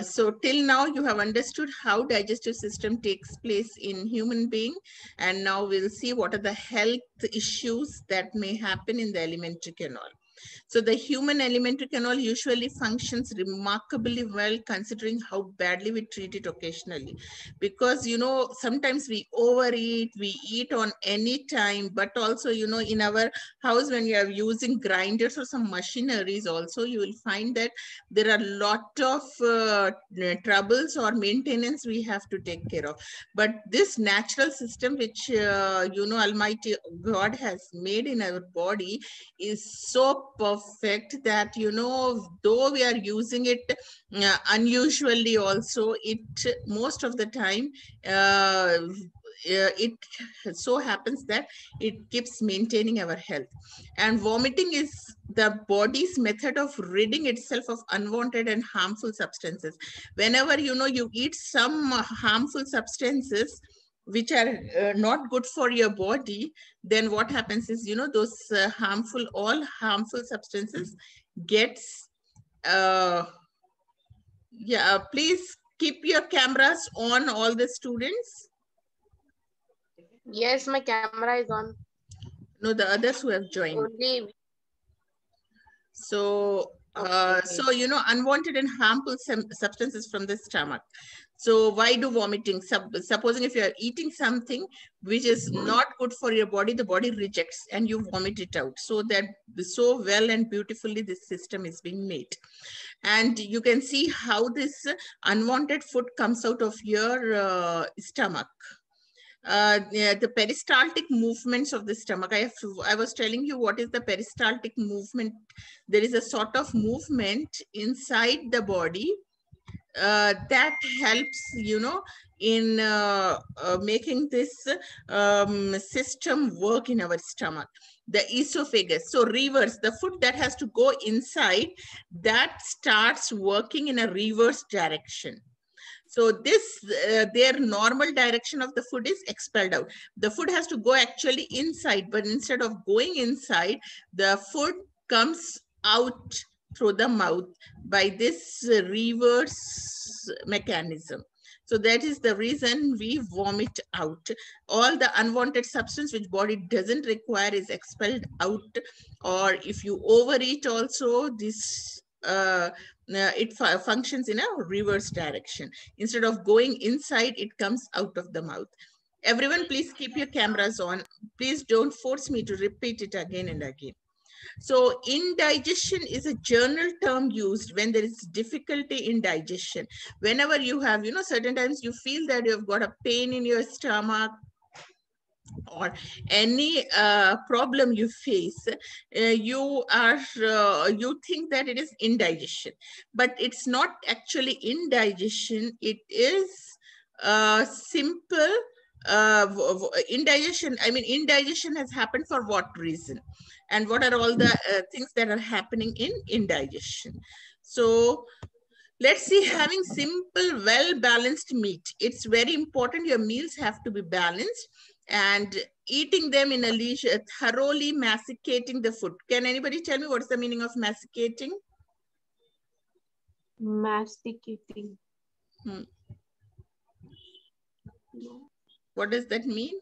So till now you have understood how digestive system takes place in human being, and now we'll see what are the health issues that may happen in the alimentary canal. So the human alimentary canal usually functions remarkably well considering how badly we treat it occasionally. Because, you know, sometimes we overeat, we eat on any time, but also, you know, in our house when you are using grinders or some machineries also, you will find that there are a lot of troubles or maintenance we have to take care of. But this natural system which, you know, Almighty God has made in our body is so perfect that, you know, though we are using it unusually also, it most of the time it so happens that it keeps maintaining our health. And vomiting is the body's method of ridding itself of unwanted and harmful substances. Whenever, you know, you eat some harmful substances which are not good for your body, then what happens is, you know, those all harmful substances gets yeah, please keep your cameras on, all the students. Yes, my camera is on. No, the others who have joined. Only. So Okay. so, you know, unwanted and harmful substances from the stomach. So why do vomiting? Supposing if you are eating something which is not good for your body, the body rejects and you vomit it out. So that so well and beautifully this system is being made. And you can see how this unwanted food comes out of your stomach. The peristaltic movements of the stomach. I was telling you what is the peristaltic movement. There is a sort of movement inside the body that helps, you know, in making this system work in our stomach. The esophagus, so reverse, the food that has to go inside, that starts working in a reverse direction. So this, their normal direction of the food is expelled out. The food has to go actually inside, but instead of going inside, the food comes out through the mouth by this reverse mechanism. So that is the reason we vomit out. All the unwanted substance which body doesn't require is expelled out. Or if you overeat also, this it functions in a reverse direction. Instead of going inside, it comes out of the mouth. Everyone, please keep your cameras on. Please don't force me to repeat it again and again. So indigestion is a general term used when there is difficulty in digestion. Whenever you have, you know, certain times you feel that you've got a pain in your stomach, or any problem you face, you think that it is indigestion, but it's not actually indigestion. It is simple indigestion. I mean, indigestion has happened for what reason, and what are all the things that are happening in indigestion. So let's see, having simple, well-balanced meat. It's very important your meals have to be balanced, and eating them in a leisure, thoroughly masticating the food. Can anybody tell me what's the meaning of masticating? Masticating. What does that mean?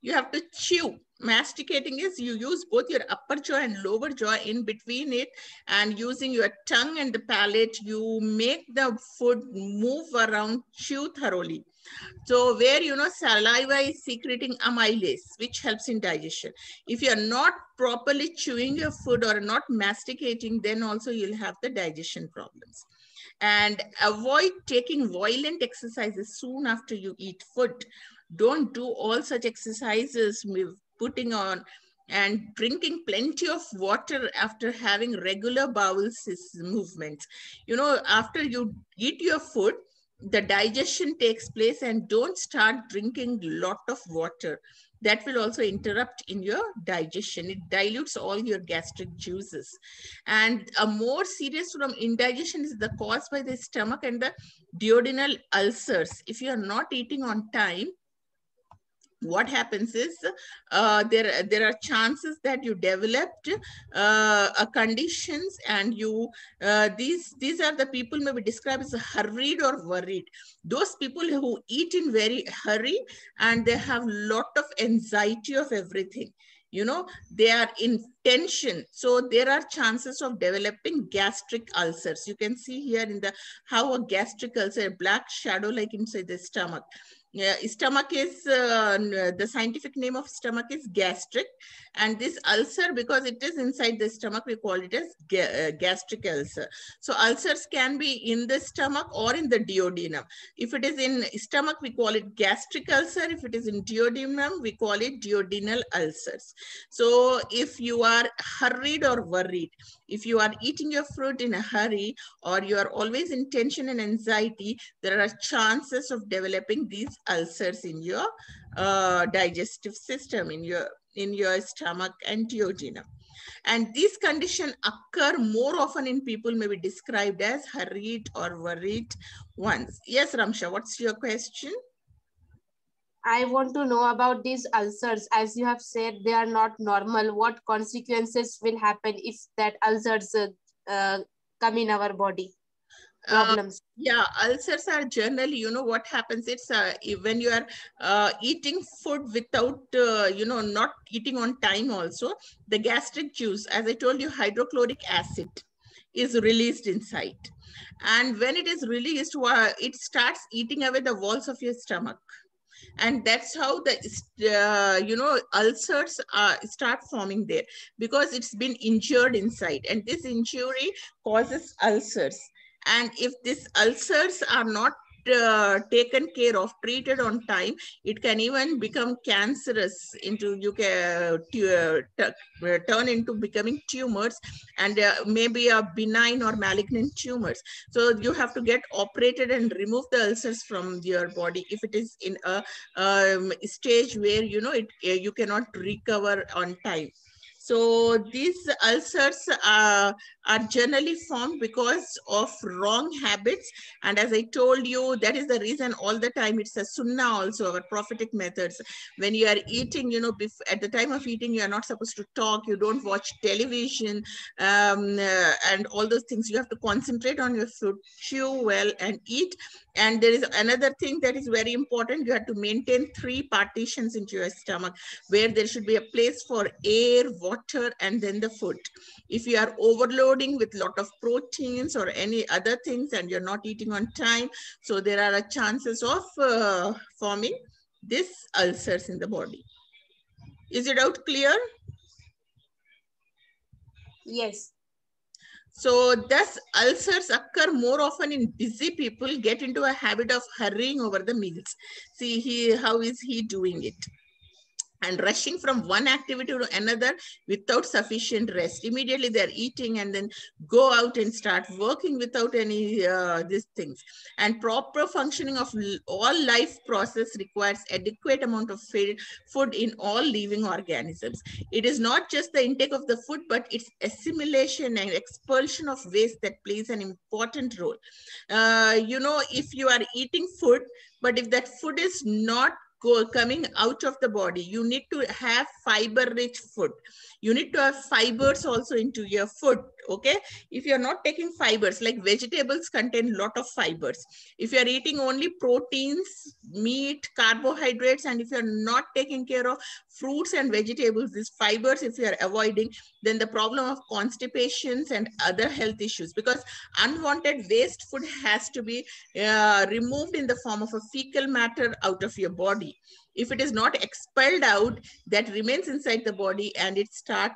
You have to chew. Masticating is you use both your upper jaw and lower jaw in between it, and using your tongue and the palate, you make the food move around, chew thoroughly. So where, you know, saliva is secreting amylase, which helps in digestion. If you are not properly chewing your food or not masticating, then also you'll have the digestion problems. And avoid taking violent exercises soon after you eat food. Don't do all such exercises with putting on and drinking plenty of water after having regular bowel movements. You know, after you eat your food, the digestion takes place, and don't start drinking lot of water. That will also interrupt in your digestion. It dilutes all your gastric juices. And a more serious form of indigestion is the caused by the stomach and the duodenal ulcers. If you are not eating on time, what happens is there are chances that you developed a conditions, and you these are the people may be described as hurried or worried. Those people who eat in very hurry and they have lot of anxiety of everything, you know, they are in tension, so there are chances of developing gastric ulcers. You can see here in the how a gastric ulcer, a black shadow like inside the stomach. Yeah, stomach is the scientific name of stomach is gastric, and this ulcer, because it is inside the stomach, we call it as gastric ulcer. So ulcers can be in the stomach or in the duodenum. If it is in stomach, we call it gastric ulcer. If it is in duodenum, we call it duodenal ulcers. So if you are hurried or worried, if you are eating your fruit in a hurry, or you are always in tension and anxiety, there are chances of developing these ulcers in your digestive system, in your stomach and duodenum. And these conditions occur more often in people may be described as hurried or worried ones. Yes, Ramsha, what's your question? I want to know about these ulcers. As you have said, they are not normal. What consequences will happen if that ulcers come in our body? Problems. Yeah, ulcers are generally, you know, what happens, it's when you are eating food without, not eating on time also, the gastric juice, as I told you, hydrochloric acid is released inside. And when it is released, it starts eating away the walls of your stomach. And that's how the ulcers start forming there, because it's been injured inside, and this injury causes ulcers. And if these ulcers are not taken care of, treated on time, it can even become cancerous, into you can turn into becoming tumors, and maybe a benign or malignant tumors. So you have to get operated and remove the ulcers from your body if it is in a stage where you cannot recover on time. So these ulcers are generally formed because of wrong habits. And as I told you, that is the reason all the time it's a sunnah also, our prophetic methods. When you are eating, at the time of eating, you are not supposed to talk, you don't watch television, and all those things. You have to concentrate on your food, chew well and eat. And there is another thing that is very important. You have to maintain 3 partitions into your stomach, where there should be a place for air, water, and then the food. If you are overloading with a lot of proteins or any other things and you're not eating on time, so there are chances of forming these ulcers in the body. Is it out clear? Yes. So thus ulcers occur more often in busy people, get into a habit of hurrying over the meals. See, how is he doing it? And rushing from one activity to another without sufficient rest. Immediately they're eating and then go out and start working without any these things. And proper functioning of all life process requires adequate amount of food in all living organisms. It is not just the intake of the food, but its assimilation and expulsion of waste that plays an important role. If you are eating food, but if that food is not coming out of the body, you need to have fiber rich food. You need to have fibers also into your food. Okay, if you're not taking fibers, like vegetables contain a lot of fibers. If you're eating only proteins, meat, carbohydrates, and if you're not taking care of fruits and vegetables, these fibers, if you're avoiding, then the problem of constipations and other health issues, because unwanted waste food has to be removed in the form of a fecal matter out of your body. If it is not expelled out, that remains inside the body and it starts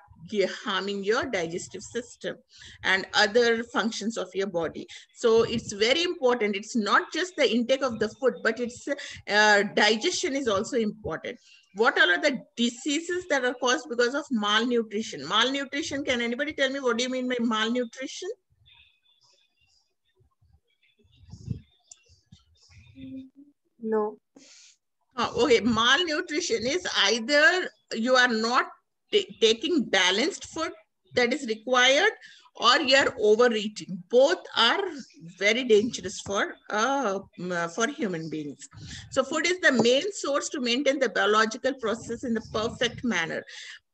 harming your digestive system and other functions of your body. So it's very important. It's not just the intake of the food, but it's digestion is also important. What are the diseases that are caused because of malnutrition? Malnutrition, can anybody tell me what do you mean by malnutrition? No. Okay, malnutrition is either you are not taking balanced food that is required, or you're overeating. Both are very dangerous for human beings. So food is the main source to maintain the biological process in the perfect manner.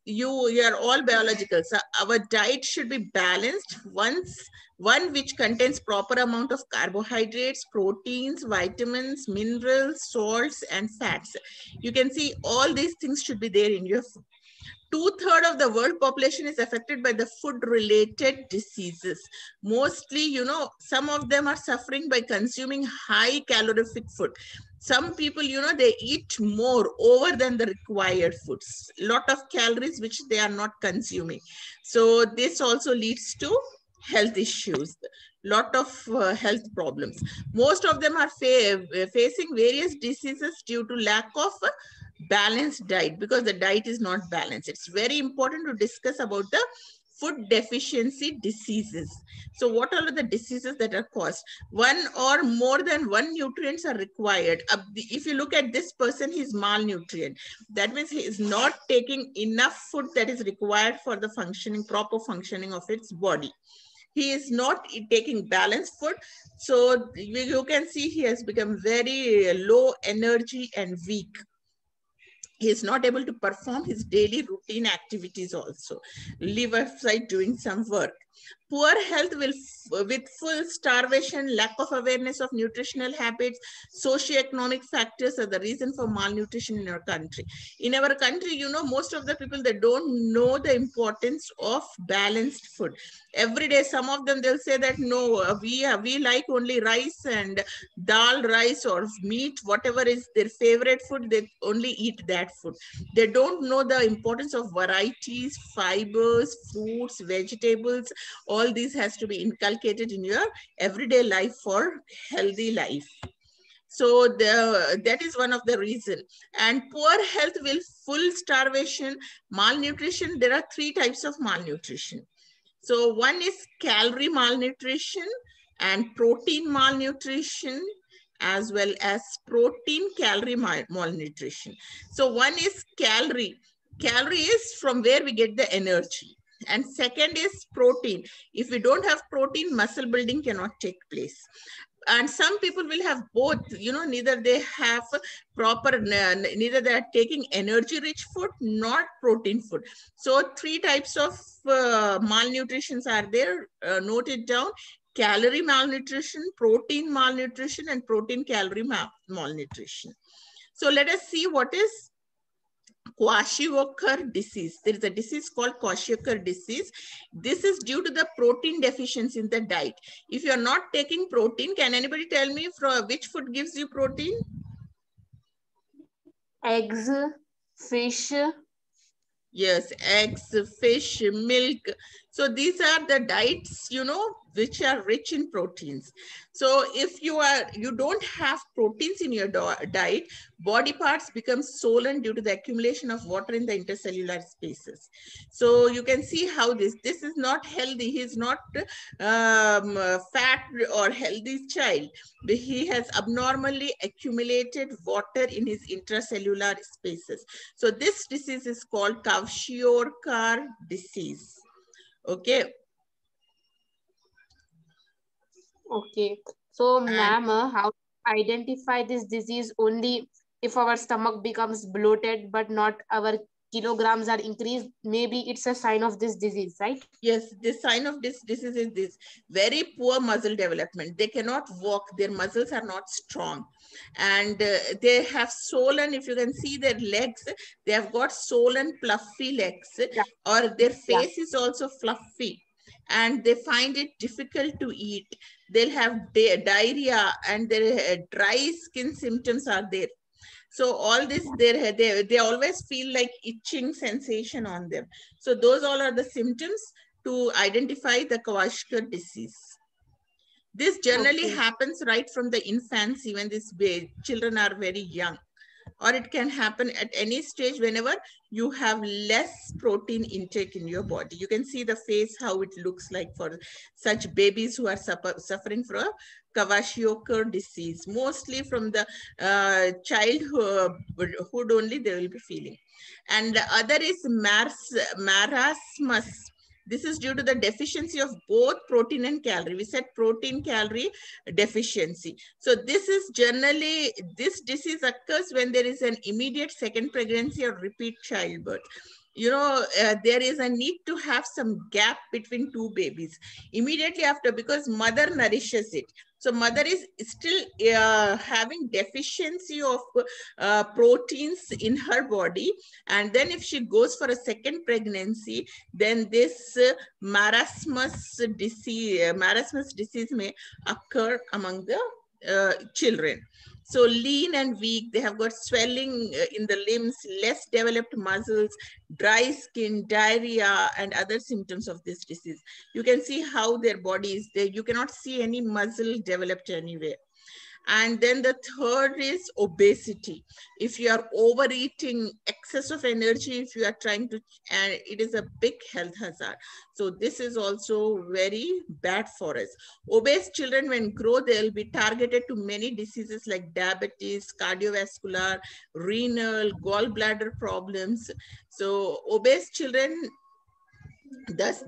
You are all biological, so our diet should be balanced. One which contains proper amount of carbohydrates, proteins, vitamins, minerals, salts, and fats. You can see all these things should be there in your food. 2/3 of the world population is affected by the food related diseases. Mostly, some of them are suffering by consuming high calorific food. Some people, they eat more over than the required foods, lot of calories which they are not consuming. So this also leads to health issues, lot of health problems. Most of them are facing various diseases due to lack of balanced diet, because the diet is not balanced. It's very important to discuss about the food deficiency diseases. So what are the diseases that are caused? One or more than one nutrients are required. If you look at this person, he's malnutrient. That means he is not taking enough food that is required for the proper functioning of its body. He is not taking balanced food. So you can see he has become very low energy and weak. He is not able to perform his daily routine activities also. Leave aside doing some work. Poor health with full starvation, lack of awareness of nutritional habits, socioeconomic factors are the reason for malnutrition in our country. In our country, most of the people, they don't know the importance of balanced food. Every day, some of them, they'll say that, no, we like only rice and dal, rice or meat, whatever is their favorite food, they only eat that food. They don't know the importance of varieties, fibers, fruits, vegetables. All these has to be inculcated in your everyday life for healthy life. So that is one of the reason. And poor health will full starvation, malnutrition. There are 3 types of malnutrition. So one is calorie malnutrition and protein malnutrition, as well as protein calorie malnutrition. So one is calorie. Calorie is from where we get the energy. And second is protein. If we don't have protein, muscle building cannot take place. And some people will have both, neither they have proper, neither they are taking energy rich food, not protein food. So 3 types of malnutritions are there. Note it down: calorie malnutrition, protein malnutrition, and protein calorie malnutrition. So let us see what is Kwashiorkor disease. There is a disease called Kwashiorkor disease. This is due to the protein deficiency in the diet. If you are not taking protein, can anybody tell me from which food gives you protein? Eggs, fish. Yes, eggs, fish, milk. So these are the diets, which are rich in proteins. So if you don't have proteins in your diet, body parts become swollen due to the accumulation of water in the intercellular spaces. So you can see how this is not healthy. He is not fat or healthy child. He has abnormally accumulated water in his intracellular spaces. So this disease is called Kwashiorkor disease. Okay. Okay. So, ma'am, how to identify this disease? Only if our stomach becomes bloated, but not our kilograms are increased, maybe it's a sign of this disease, right? Yes, the sign of this disease is this: very poor muscle development. They cannot walk. Their muscles are not strong. And they have swollen, if you can see their legs, they have got swollen, fluffy legs, or their face is also fluffy. And they find it difficult to eat. They'll have diarrhea, and their dry skin symptoms are there. So all this, they always feel like itching sensation on them. So those all are the symptoms to identify the Kwashiorkor disease. This generally happens right from the infancy, when these children are very young. Or it can happen at any stage whenever you have less protein intake in your body. You can see the face, how it looks like for such babies who are suffering from Kwashiorkor disease. Mostly from the childhood only they will be feeling. And the other is marasmus. This is due to the deficiency of both protein and calorie. We said protein calorie deficiency. So this is generally, this disease occurs when there is an immediate second pregnancy or repeat childbirth. There is a need to have some gap between two babies immediately after, because mother nourishes it. So mother is still having deficiency of proteins in her body. And then if she goes for a second pregnancy, then this marasmus disease may occur among the children. So lean and weak, they have got swelling in the limbs, less developed muscles, dry skin, diarrhea, and other symptoms of this disease. You can see how their body is there. You cannot see any muscle developed anywhere. And then the third is obesity. If you are overeating, excess of energy, if you are trying to, and it is a big health hazard. So this is also very bad for us. Obese children, when grow, they'll be targeted to many diseases like diabetes, cardiovascular, renal, gallbladder problems. So obese children, thus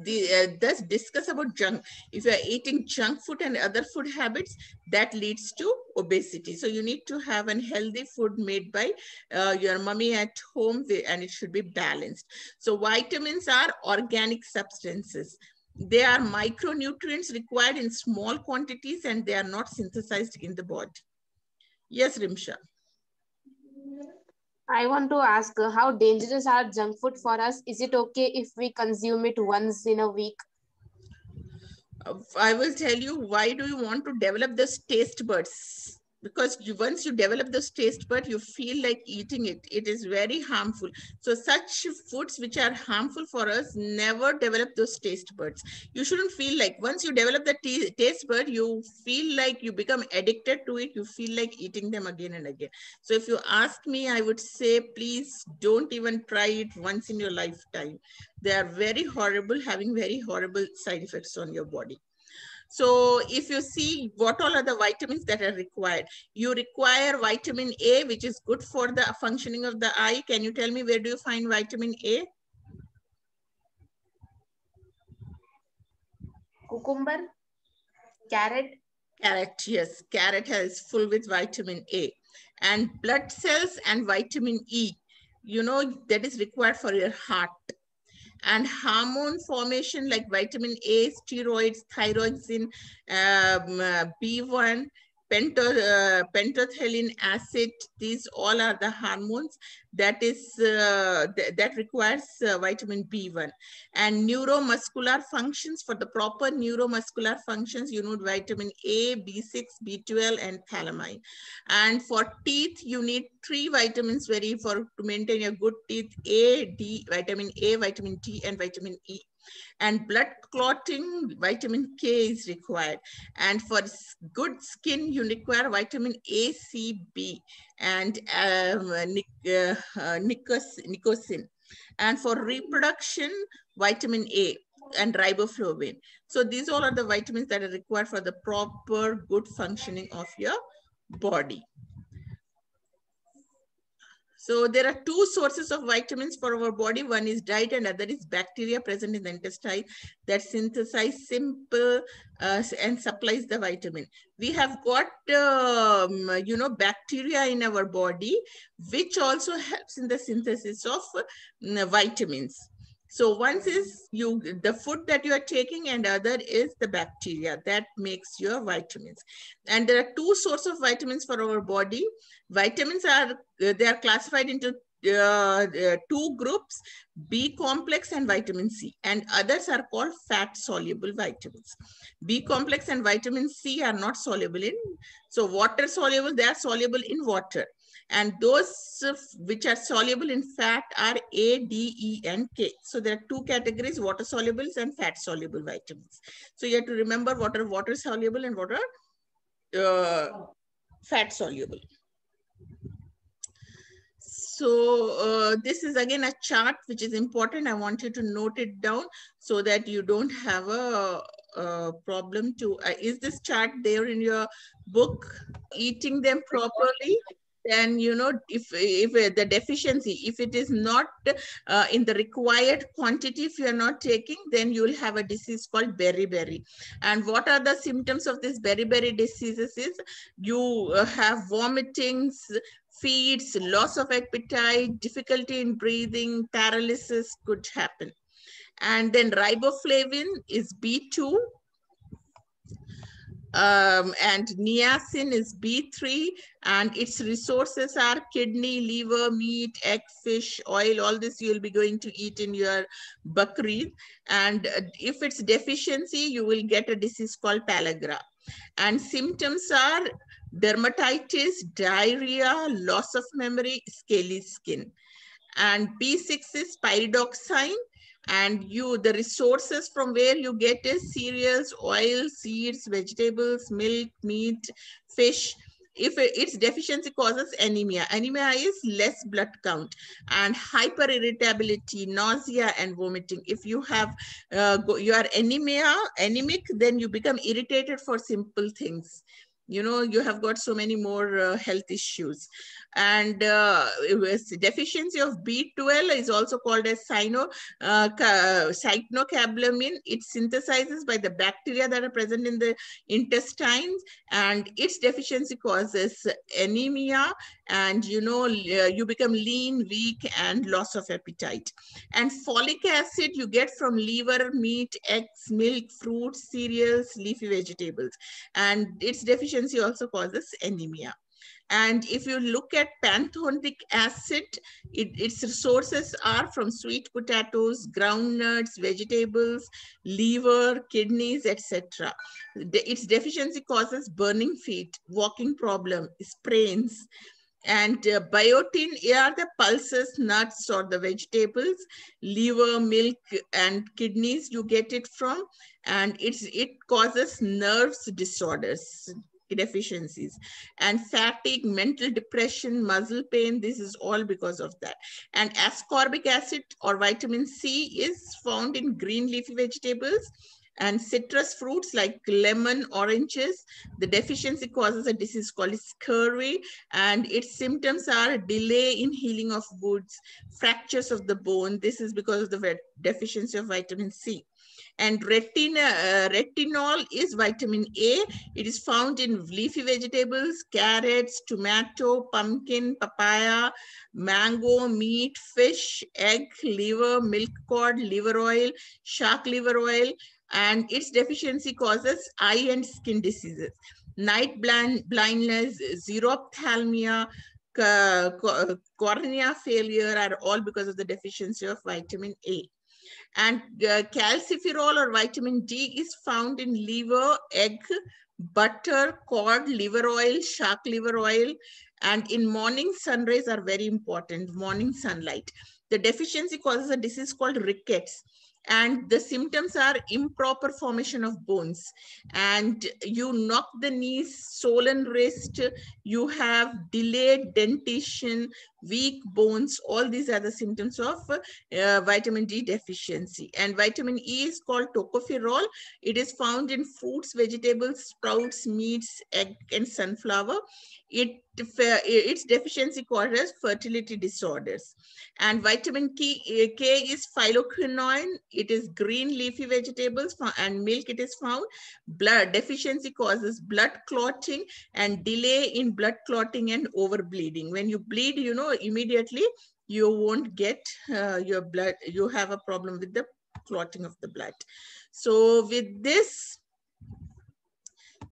discuss about junk. If you are eating junk food and other food habits, that leads to obesity. So you need to have a healthy food made by your mommy at home, and it should be balanced. So vitamins are organic substances. They are micronutrients required in small quantities, and they are not synthesized in the body. Yes, Rimsha. I want to ask, how dangerous are junk food for us? Is it okay if we consume it once in a week? I will tell you, why do you want to develop this taste buds? Because once you develop this taste bud, you feel like eating it. It is very harmful. So such foods which are harmful for us, never develop those taste buds. You shouldn't feel like, once you develop the taste bud, you feel like you become addicted to it. You feel like eating them again and again. So if you ask me, I would say, please don't even try it once in your lifetime. They are very horrible, having very horrible side effects on your body. So if you see what all are the vitamins that are required, you require vitamin A, which is good for the functioning of the eye. Can you tell me, where do you find vitamin A? Cucumber, carrot. Carrot, yes. Carrot is full with vitamin A. And blood cells and vitamin E, that is required for your heart. And hormone formation like vitamin A, steroids, thyroxine, B1, pentothelic acid, these all are the hormones that requires vitamin B1. And neuromuscular functions, for the proper neuromuscular functions, you need vitamin A, B6, B12, and thiamine. And for teeth, you need 3 vitamins to maintain your good teeth: vitamin A, vitamin D, and vitamin E. And blood clotting, vitamin K is required. And for good skin, you require vitamin A, C, B, and niacin. And for reproduction, vitamin A and riboflavin. So these all are the vitamins that are required for the proper good functioning of your body. So there are 2 sources of vitamins for our body. One is diet and other is bacteria present in the intestine that synthesize simple and supplies the vitamin. We have got, bacteria in our body, which also helps in the synthesis of vitamins. So one is the food that you are taking, and other is the bacteria that makes your vitamins. And there are 2 sources of vitamins for our body. Vitamins they are classified into 2 groups, B complex and vitamin C, and others are called fat soluble vitamins. B complex and vitamin C are not soluble in, so water soluble, they are soluble in water. And those which are soluble in fat are A, D, E, and K. So there are 2 categories, water solubles and fat soluble vitamins. So you have to remember what are water soluble and what are fat soluble. So this is again a chart which is important. I want you to note it down so that you don't have a problem to, is this chart there in your book? Eating them properly then, you know, if the deficiency, if it is not in the required quantity, if you are not taking, then you will have a disease called beriberi. And what are the symptoms of this beriberi diseases is you have vomitings, feeds, loss of appetite, difficulty in breathing, paralysis could happen. And then riboflavin is B2, and niacin is B3, and its resources are kidney, liver, meat, egg, fish, oil. All this you'll be going to eat in your bakri. And if it's deficiency, you will get a disease called pellagra. And symptoms are dermatitis, diarrhea, loss of memory, scaly skin. And B6 is pyridoxine. And the resources from where you get is cereals, oil, seeds, vegetables, milk, meat, fish. If its deficiency causes anemia, anemia is less blood count, and hyperirritability, nausea, and vomiting. If you have you are anemic, then you become irritated for simple things. You know, you have got so many more health issues. And deficiency of B12 is also called as cyanocobalamin. It synthesizes by the bacteria that are present in the intestines, and its deficiency causes anemia, and you know, you become lean, weak, and loss of appetite. And folic acid you get from liver, meat, eggs, milk, fruits, cereals, leafy vegetables, and its deficiency also causes anemia. And if you look at pantothenic acid, its resources are from sweet potatoes, groundnuts, vegetables, liver, kidneys, etc. Its deficiency causes burning feet, walking problem, sprains. And biotin are the pulses, nuts, or the vegetables, liver, milk, and kidneys you get it from. And it causes nerves disorders, deficiencies. And fatigue, mental depression, muscle pain, this is all because of that. And ascorbic acid or vitamin C is found in green leafy vegetables and citrus fruits like lemon, oranges. The deficiency causes a disease called scurvy, and its symptoms are delay in healing of wounds, fractures of the bone. This is because of the deficiency of vitamin C. And retinol is vitamin A. It is found in leafy vegetables, carrots, tomato, pumpkin, papaya, mango, meat, fish, egg, liver, milk cod, liver oil, shark liver oil. And its deficiency causes eye and skin diseases, night blindness, xerophthalmia, cornea failure are all because of the deficiency of vitamin A. And calciferol or vitamin D is found in liver, egg, butter, cod, liver oil, shark liver oil. And in morning sun rays are very important, morning sunlight. The deficiency causes a disease called rickets. And the symptoms are improper formation of bones, and you knock the knees, swollen wrist, you have delayed dentition, weak bones. All these are the symptoms of vitamin D deficiency. And vitamin E is called tocopherol. It is found in fruits, vegetables, sprouts, meats, egg, and sunflower. Its deficiency causes fertility disorders. And vitamin K is phylloquinone. It is green leafy vegetables, and milk it is found. Blood deficiency causes blood clotting and delay in blood clotting and overbleeding. When you bleed, you know, immediately you won't get your blood. You have a problem with the clotting of the blood. So with this,